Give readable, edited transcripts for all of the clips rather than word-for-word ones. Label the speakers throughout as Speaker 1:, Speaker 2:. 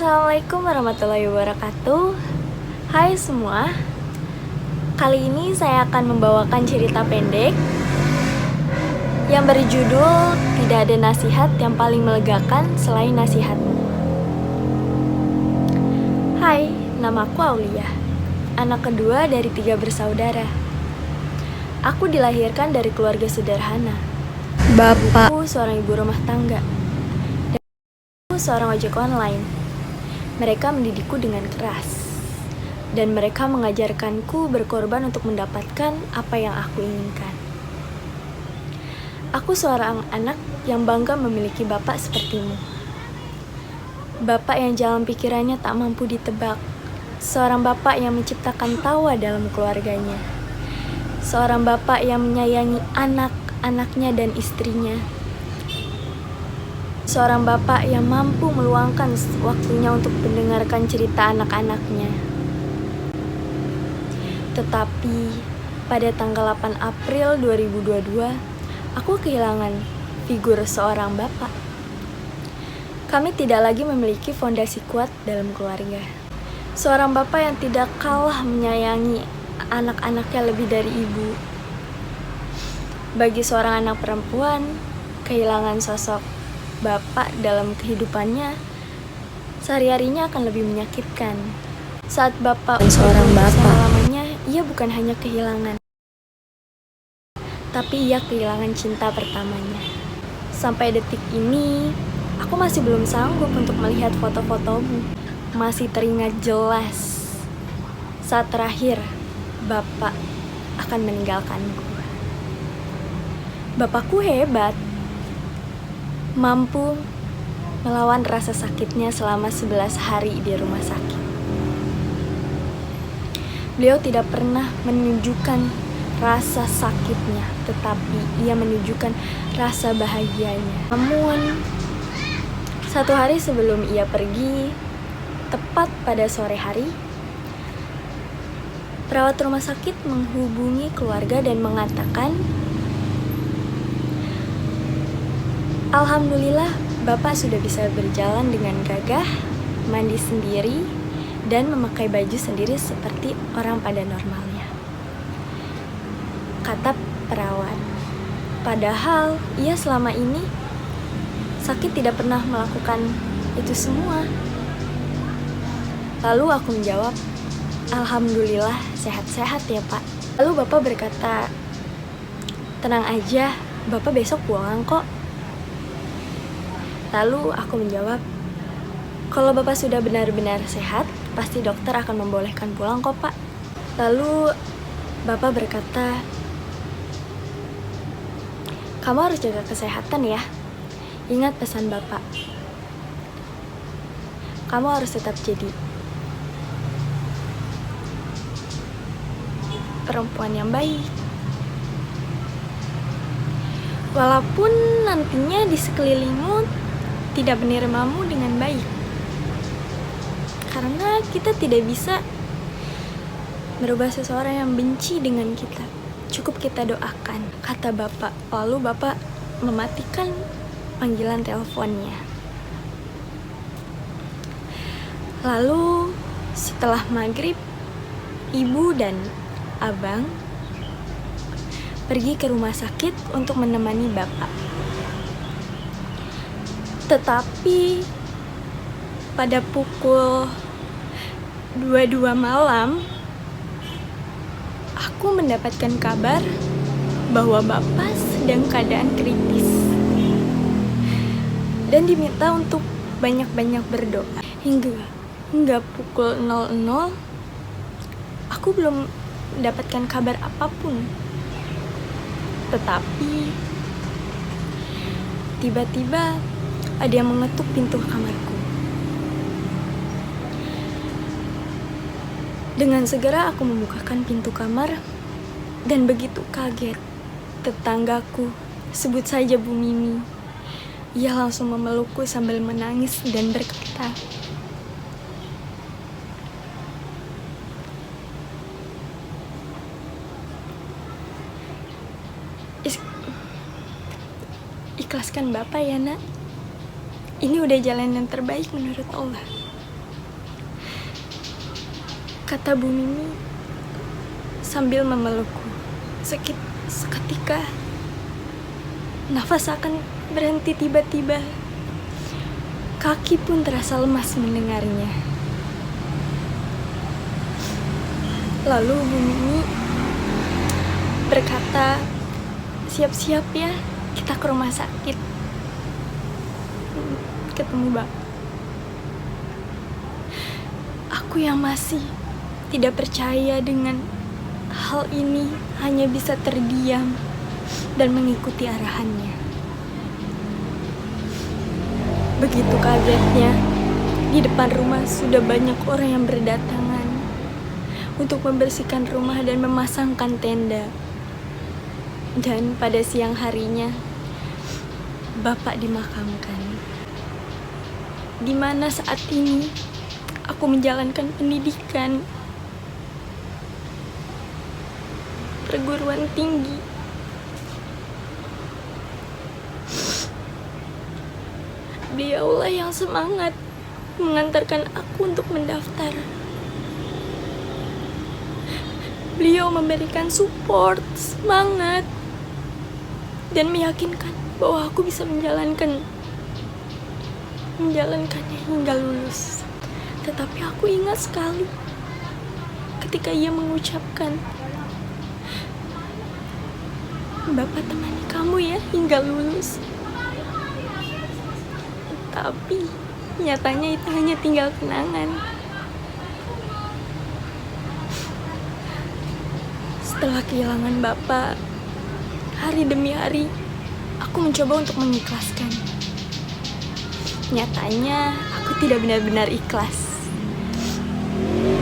Speaker 1: Assalamualaikum warahmatullahi wabarakatuh. Hai semua. Kali ini saya akan membawakan cerita pendek yang berjudul Tidak ada nasihat yang paling melegakan selain nasihatmu. Hai, namaku Aulia, anak kedua dari 3 bersaudara. Aku dilahirkan dari keluarga sederhana. Bapakku seorang ibu rumah tangga dan aku seorang ojek online. Mereka mendidikku dengan keras, dan mereka mengajarkanku berkorban untuk mendapatkan apa yang aku inginkan. Aku seorang anak yang bangga memiliki bapak sepertimu. Bapak yang jalan pikirannya tak mampu ditebak. Seorang bapak yang menciptakan tawa dalam keluarganya. Seorang bapak yang menyayangi anak-anaknya dan istrinya. Seorang bapak yang mampu meluangkan waktunya untuk mendengarkan cerita anak-anaknya. Tetapi pada tanggal 8 April 2022, aku kehilangan figur seorang bapak. Kami tidak lagi memiliki fondasi kuat dalam keluarga. Seorang bapak yang tidak kalah menyayangi anak-anaknya lebih dari ibu. Bagi seorang anak perempuan, kehilangan sosok bapak dalam kehidupannya sehari-harinya akan lebih menyakitkan. Saat bapak
Speaker 2: seorang bapak,
Speaker 1: selamanya, ia bukan hanya kehilangan, tapi ia kehilangan cinta pertamanya. Sampai detik ini, aku masih belum sanggup untuk melihat foto-fotomu. Masih teringat jelas saat terakhir bapak akan meninggalkanku. Bapakku hebat, mampu melawan rasa sakitnya selama 11 hari di rumah sakit. Beliau tidak pernah menunjukkan rasa sakitnya, tetapi ia menunjukkan rasa bahagianya. Namun, satu hari sebelum ia pergi, tepat pada sore hari, perawat rumah sakit menghubungi keluarga dan mengatakan, "Alhamdulillah, Bapak sudah bisa berjalan dengan gagah, mandi sendiri, dan memakai baju sendiri seperti orang pada normalnya," kata perawat. Padahal ia selama ini sakit tidak pernah melakukan itu semua. Lalu aku menjawab, "Alhamdulillah sehat-sehat ya Pak." Lalu Bapak berkata, "Tenang aja, Bapak besok pulang kok." Lalu aku menjawab, "Kalau Bapak sudah benar-benar sehat, pasti dokter akan membolehkan pulang kok Pak." Lalu Bapak berkata, "Kamu harus jaga kesehatan ya. Ingat pesan Bapak. Kamu harus tetap jadi perempuan yang baik. Walaupun nantinya di sekelilingmu tidak menerimamu dengan baik. Karena kita tidak bisa merubah seseorang yang benci dengan kita. Cukup kita doakan," kata Bapak. Lalu Bapak mematikan panggilan teleponnya. Lalu setelah maghrib, ibu dan abang pergi ke rumah sakit untuk menemani Bapak. Tetapi pada pukul 22 malam, aku mendapatkan kabar bahwa Bapak sedang keadaan kritis dan diminta untuk banyak-banyak berdoa. Hingga pukul 00, aku belum mendapatkan kabar apapun. Tetapi tiba-tiba ada yang mengetuk pintu kamarku. Dengan segera aku membukakan pintu kamar dan begitu kaget. Tetanggaku, sebut saja Bu Mimi, ia langsung memelukku sambil menangis dan berkata, "Ikhlaskan Bapak ya Nak. Ini udah jalan yang terbaik menurut Allah." kata Bu Mimi sambil memelukku. Seketika nafas akan berhenti tiba-tiba. Kaki pun terasa lemas mendengarnya. Lalu Bu Mimi berkata, "Siap-siap ya, kita ke rumah sakit. Ketemu Bapak." Aku yang masih tidak percaya dengan hal ini hanya bisa terdiam dan mengikuti arahannya. Begitu kagetnya, di depan rumah sudah banyak orang yang berdatangan untuk membersihkan rumah dan memasangkan tenda. Dan pada siang harinya, Bapak dimakamkan. Di mana saat ini aku menjalankan pendidikan perguruan tinggi. Beliaulah yang semangat mengantarkan aku untuk mendaftar. Beliau memberikan support, semangat, dan meyakinkan bahwa aku bisa menjalankannya hingga lulus. Tetapi aku ingat sekali ketika ia mengucapkan, "Bapak temani kamu ya hingga lulus." Tapi nyatanya itu hanya tinggal kenangan. Setelah kehilangan Bapak, hari demi hari aku mencoba untuk mengikhlaskan. Nyatanya aku tidak benar-benar ikhlas,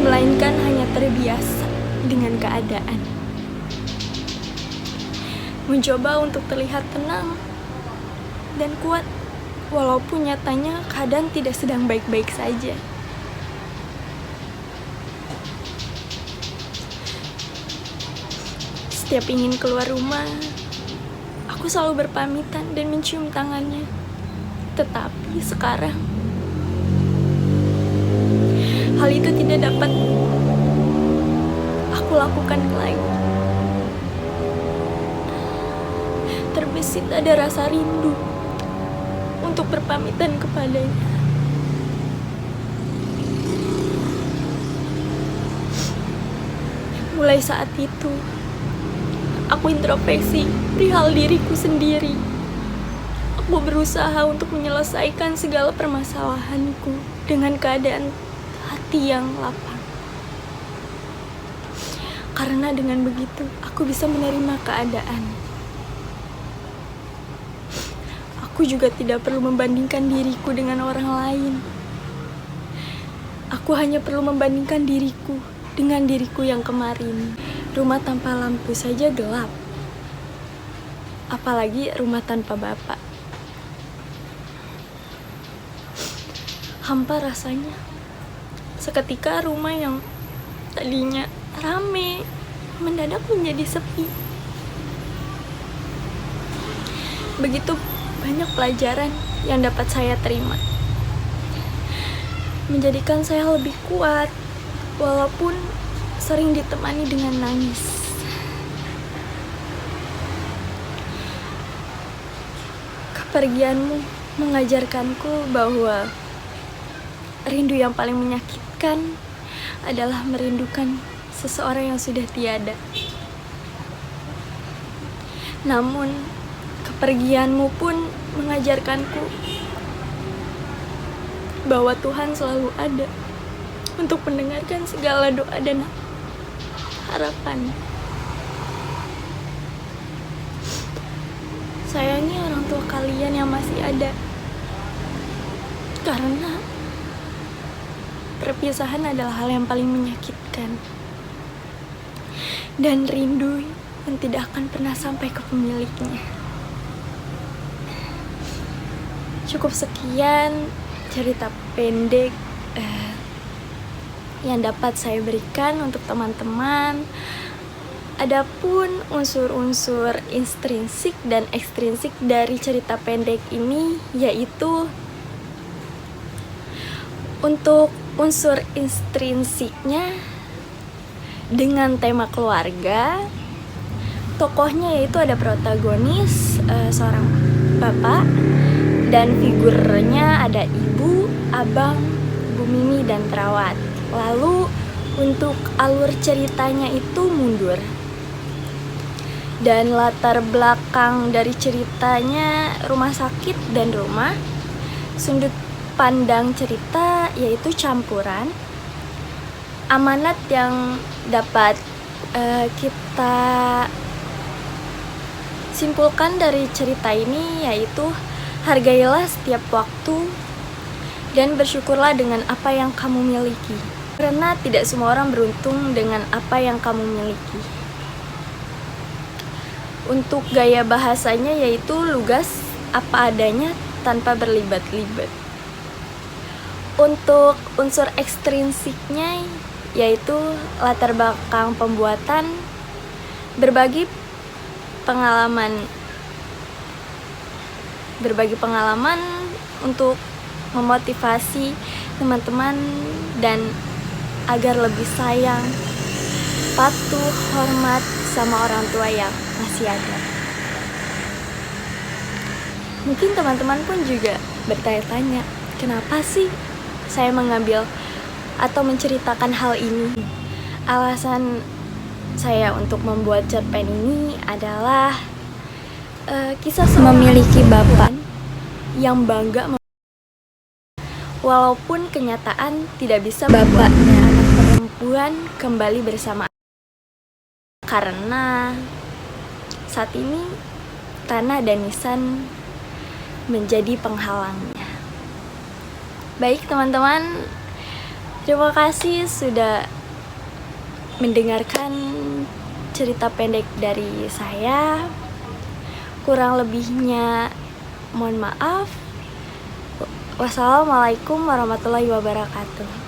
Speaker 1: melainkan hanya terbiasa dengan keadaan. Mencoba untuk terlihat tenang dan kuat, walaupun nyatanya keadaan tidak sedang baik-baik saja. Setiap ingin keluar rumah, aku selalu berpamitan dan mencium tangannya. Tetapi sekarang, hal itu tidak dapat aku lakukan lagi. Terbesit ada rasa rindu untuk berpamitan kepadanya. Mulai saat itu, aku introspeksi perihal diriku sendiri. Aku berusaha untuk menyelesaikan segala permasalahanku dengan keadaan hati yang lapang. Karena dengan begitu, aku bisa menerima keadaan. Aku juga tidak perlu membandingkan diriku dengan orang lain. Aku hanya perlu membandingkan diriku dengan diriku yang kemarin. Rumah tanpa lampu saja gelap, apalagi rumah tanpa Bapak. Hampa rasanya. Seketika rumah yang tadinya rame mendadak menjadi sepi. Begitu banyak pelajaran yang dapat saya terima, menjadikan saya lebih kuat walaupun sering ditemani dengan nangis. Kepergianmu mengajarkanku bahwa rindu yang paling menyakitkan adalah merindukan seseorang yang sudah tiada. Namun, kepergianmu pun mengajarkanku bahwa Tuhan selalu ada untuk mendengarkan segala doa dan harapan. Sayangi orang tua kalian yang masih ada, karena perpisahan adalah hal yang paling menyakitkan, dan rindu yang tidak akan pernah sampai ke pemiliknya. Cukup sekian cerita pendek yang dapat saya berikan untuk teman-teman. Adapun unsur-unsur intrinsik dan ekstrinsik dari cerita pendek ini, yaitu untuk unsur intrinsiknya dengan tema keluarga. Tokohnya yaitu ada protagonis seorang bapak, dan figurnya ada ibu, abang, Bu Mimi, dan perawat. Lalu untuk alur ceritanya itu mundur. Dan latar belakang dari ceritanya rumah sakit dan rumah. Sudut pandang cerita yaitu campuran. Amanat yang dapat kita simpulkan dari cerita ini yaitu hargailah setiap waktu dan bersyukurlah dengan apa yang kamu miliki. Karena tidak semua orang beruntung dengan apa yang kamu miliki. Untuk gaya bahasanya yaitu lugas apa adanya tanpa berlibat-libat. Untuk unsur ekstrinsiknya yaitu latar belakang pembuatan, berbagi pengalaman untuk memotivasi teman-teman dan agar lebih sayang, patuh, hormat sama orang tua yang masih ada. Mungkin teman-teman pun juga bertanya-tanya, kenapa sih saya mengambil atau menceritakan hal ini? Alasan saya untuk membuat cerpen ini adalah kisah memiliki bapak yang bangga walaupun kenyataan tidak bisa bapaknya anak perempuan kembali bersama, karena saat ini tanah dan nisan menjadi penghalangnya. Baik teman-teman, terima kasih sudah mendengarkan cerita pendek dari saya. Kurang lebihnya mohon maaf. Wassalamualaikum warahmatullahi wabarakatuh.